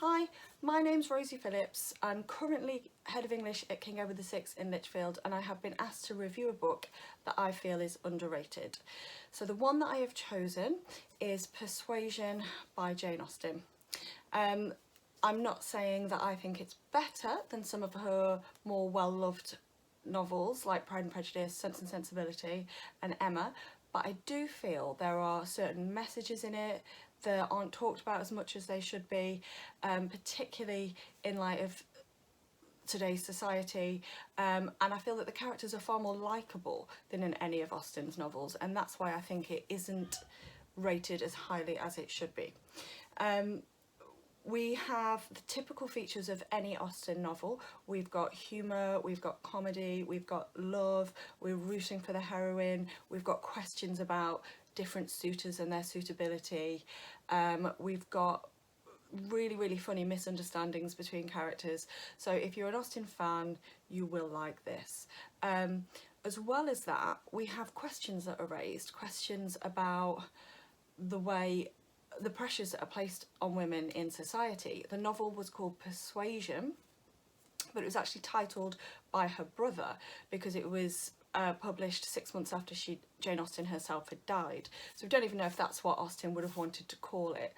Hi, my name's Rosie Phillips. I'm currently Head of English at King Edward VI in Lichfield, and I have been asked to review a book that I feel is underrated. So the one that I have chosen is Persuasion by Jane Austen. I'm not saying that I think it's better than some of her more well-loved novels like Pride and Prejudice, Sense and Sensibility and Emma, but I do feel there are certain messages in it that aren't talked about as much as they should be, particularly in light of today's society, and I feel that the characters are far more likeable than in any of Austen's novels, and that's why I think it isn't rated as highly as it should be. We have the typical features of any Austen novel. We've got humour, we've got comedy, we've got love, we're rooting for the heroine, we've got questions about different suitors and their suitability, we've got really funny misunderstandings between characters. So if you're an Austen fan, you will like this. As well as that, we have questions that are raised, questions about the pressures that are placed on women in society. The novel was called Persuasion, but it was actually titled by her brother because it was published 6 months after Jane Austen herself had died. So we don't even know if that's what Austen would have wanted to call it.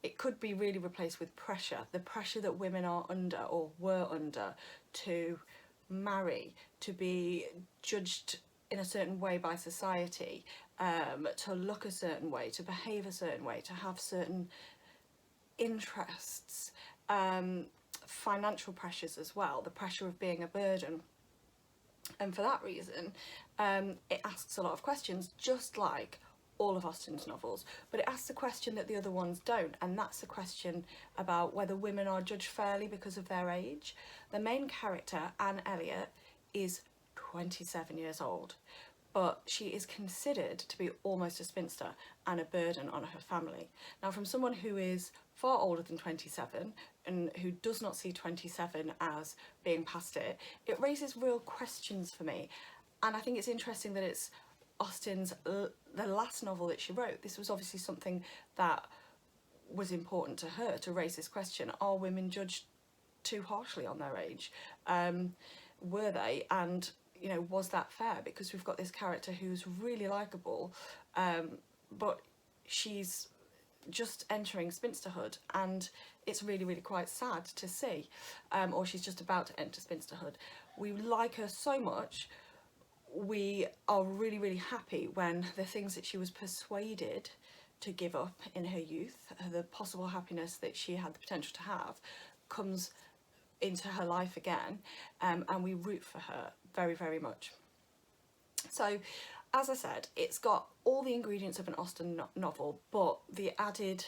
It could be really replaced with pressure, the pressure that women are under or were under to marry, to be judged in a certain way by society, to look a certain way, to behave a certain way, to have certain interests, financial pressures as well, the pressure of being a burden. And for that reason, it asks a lot of questions, just like all of Austen's novels, but it asks a question that the other ones don't, and that's the question about whether women are judged fairly because of their age. The main character, Anne Elliot, is 27 years old, but she is considered to be almost a spinster and a burden on her family. Now, from someone who is far older than 27 and who does not see 27 as being past it, it raises real questions for me. And I think it's interesting that it's Austen's the last novel that she wrote. This was obviously something that was important to her, to raise this question: are women judged too harshly on their age? Were they? And you know, was that fair? Because we've got this character who's really likeable, but she's just entering spinsterhood, and it's really quite sad to see, or she's just about to enter spinsterhood. We like her so much. We are really happy when the things that she was persuaded to give up in her youth, the possible happiness that she had the potential to have, comes into her life again, and we root for her very much. So, as I said, it's got all the ingredients of an Austen novel, but the added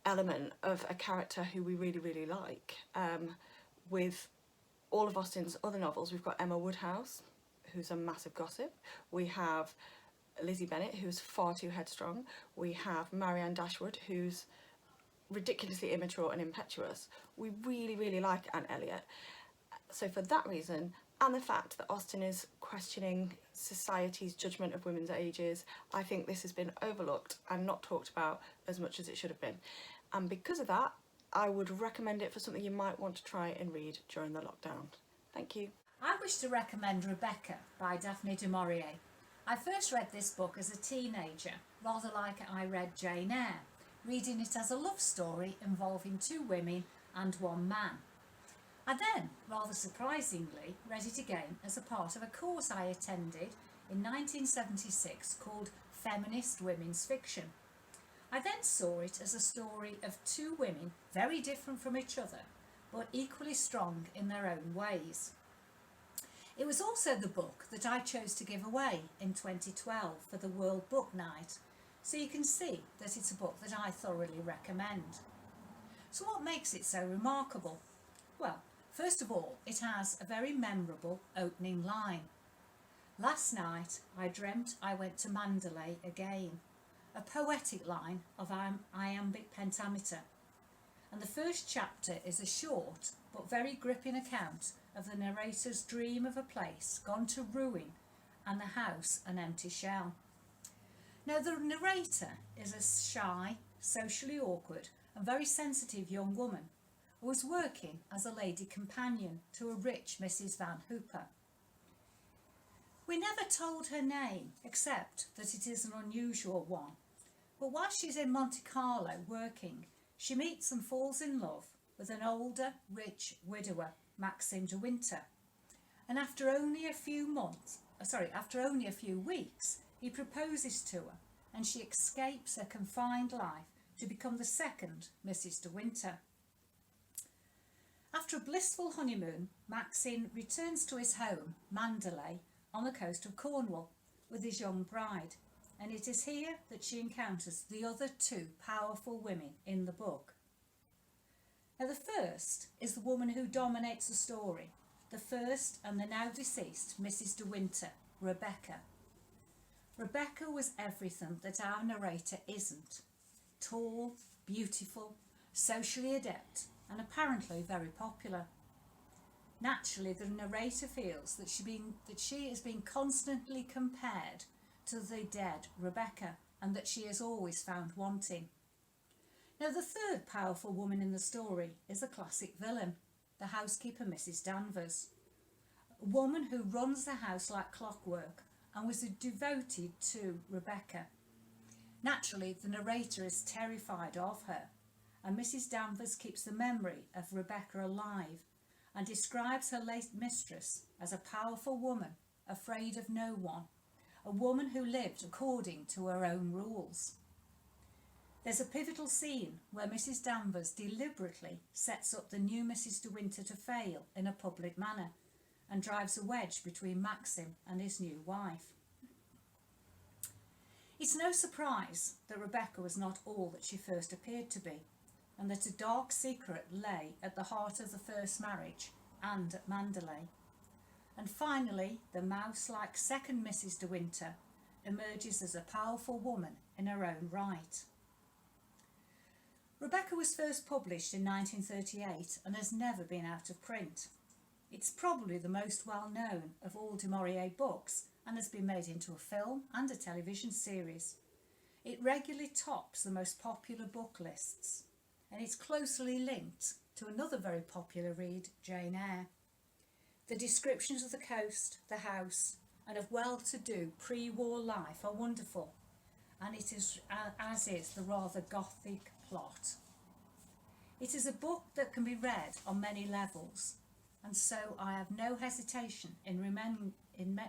element of a character who we really like. With all of Austen's other novels, we've got Emma Woodhouse, who's a massive gossip. We have Lizzie Bennet, who's far too headstrong. We have Marianne Dashwood, who's ridiculously immature and impetuous. We really like Anne Elliot. So for that reason, and the fact that Austen is questioning society's judgment of women's ages, I think this has been overlooked and not talked about as much as it should have been. And because of that, I would recommend it for something you might want to try and read during the lockdown. Thank you. I wish to recommend Rebecca by Daphne Du Maurier. I first read this book as a teenager, rather like I read Jane Eyre, reading it as a love story involving two women and one man. I then, rather surprisingly, read it again as a part of a course I attended in 1976 called Feminist Women's Fiction. I then saw it as a story of two women very different from each other, but equally strong in their own ways. It was also the book that I chose to give away in 2012 for the World Book Night, so you can see that it's a book that I thoroughly recommend. So what makes it so remarkable? Well, first of all, it has a very memorable opening line. Last night I dreamt I went to Mandalay again, a poetic line of iambic pentameter. And the first chapter is a short but very gripping account of the narrator's dream of a place gone to ruin and the house an empty shell. Now, the narrator is a shy, socially awkward a very sensitive young woman who was working as a lady companion to a rich Mrs. Van Hooper. We never told her name, except that it is an unusual one. But while she's in Monte Carlo working, she meets and falls in love with an older, rich widower, Maxime de Winter. And after only a few weeks, he proposes to her, and she escapes her confined life to become the second Mrs. de Winter. After a blissful honeymoon, Maxine returns to his home, Mandalay, on the coast of Cornwall, with his young bride, and it is here that she encounters the other two powerful women in the book. Now, the first is the woman who dominates the story, the first and the now deceased Mrs. de Winter, Rebecca. Rebecca was everything that our narrator isn't: tall, beautiful, socially adept, and apparently very popular. Naturally, the narrator feels that she is being constantly compared to the dead Rebecca, and that she is always found wanting. Now, the third powerful woman in the story is a classic villain, the housekeeper Mrs. Danvers, a woman who runs the house like clockwork and was devoted to Rebecca. Naturally, the narrator is terrified of her, and Mrs. Danvers keeps the memory of Rebecca alive and describes her late mistress as a powerful woman, afraid of no one, a woman who lived according to her own rules. There's a pivotal scene where Mrs. Danvers deliberately sets up the new Mrs. de Winter to fail in a public manner and drives a wedge between Maxim and his new wife. It's no surprise that Rebecca was not all that she first appeared to be, and that a dark secret lay at the heart of the first marriage and at Mandalay. And finally, the mouse-like second Mrs. de Winter emerges as a powerful woman in her own right. Rebecca was first published in 1938 and has never been out of print. It's probably the most well-known of all Du Maurier books and has been made into a film and a television series. It regularly tops the most popular book lists, and it's closely linked to another very popular read, Jane Eyre. The descriptions of the coast, the house, and of well-to-do pre-war life are wonderful, and it is, as is the rather gothic plot. It is a book that can be read on many levels, and so I have no hesitation in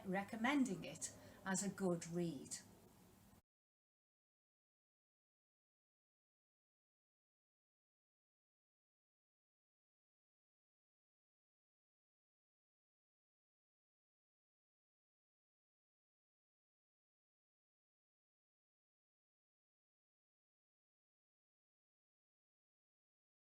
recommending it as a good read.